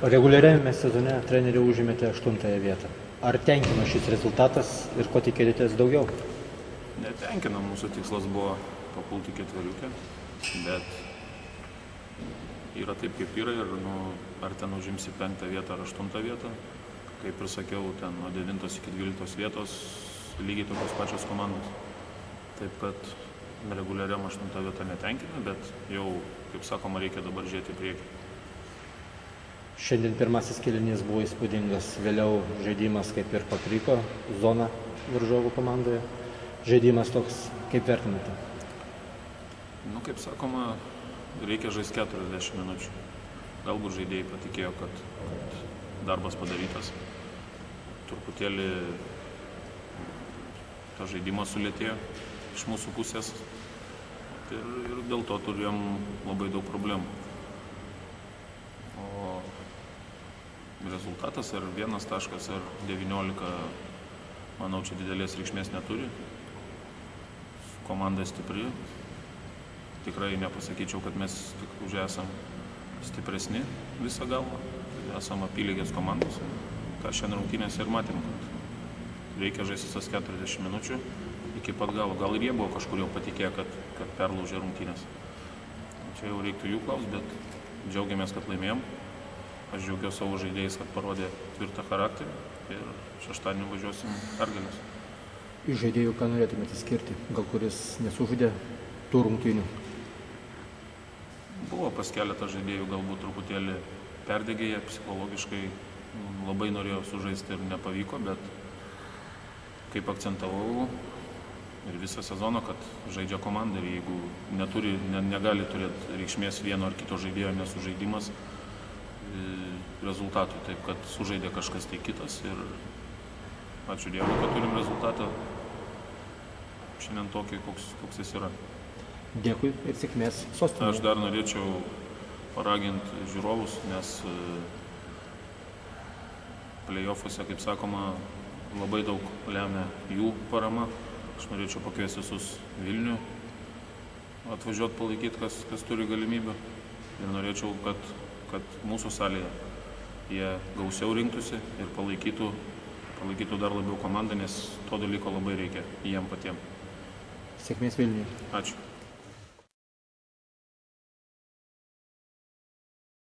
Reguliariame sezone trenerių užėmėte 8 vietą. Ar tenkino šis rezultatas ir ko tikėtės daugiau? Netenkina, mūsų tikslas buvo papulti ketveriukę, bet yra taip, kaip yra ir ar ten užimsi 5 vietą ar 8 vietą. Kaip ir sakiau, ten nuo 9 iki 12 vietos lygiai tokios pačios komandos. Taip kad reguliariam 8 vietą netenkina, bet jau, kaip sakoma, reikia dabar žiūrėti į priekį. Šiandien pirmasis kėlinys buvo įspūdingas, vėliau žaidimas kaip ir pakrypo zoną varžovų komandoje. Žaidimas toks, kaip vertinate? Kaip sakoma, reikia žaisti 40 minučių. Galbūt žaidėjai patikėjo, kad darbas padarytas. Truputėlį tas žaidimas sulėtėjo iš mūsų pusės ir dėl to turėjom labai daug problemų. O rezultatas ar 1 taškas ar 19, manau, čia didelės reikšmės neturi. Komanda stipri. Tikrai nepasakyčiau, kad mes už esam stipresni visą galvą. Esam apylygės komandos. Ką šiandien rungtynėse ir matėm, kad reikia žaisti tas 40 minučių iki pat galo. Gal ir jie buvo kažkur jau patikėję, kad perlaužė rungtynės. Čia jau reiktų jų klaust, bet džiaugiamės, kad laimėjom. Aš džiaugiuosi savo žaidėjais, kad parodė tvirtą charakterį ir šeštadienį važiuosim pergalės. Iš žaidėjų ką norėtumėte skirti? Gal kuris nesužaidė tų rungtynių? Buvo pas keletą žaidėjų, galbūt truputėlį perdegėję psichologiškai, labai norėjo sužaisti ir nepavyko, bet kaip akcentavau ir visą sezoną, kad žaidžia komanda ir jeigu negali turėti reikšmės vieno ar kito žaidėjo nesužaidimas rezultatui, taip kad sužaidė kažkas tai kitas ir ačiū Dievui, kad turim rezultatą šiandien tokį, koks jis yra. Dėkui ir sėkmės sostinėje. Aš dar norėčiau paraginti žiūrovus, nes play-offuose, kaip sakoma, labai daug lemia jų parama. Aš norėčiau pakviesti visus Vilnių atvažiuoti palaikyti, kas turi galimybę. Ir norėčiau, kad mūsų salėje jie gausiau rinktųsi ir palaikytų dar labiau komandą, nes to dalyko labai reikia jiem patiem. Sėkmės Vilniuje. Ačiū.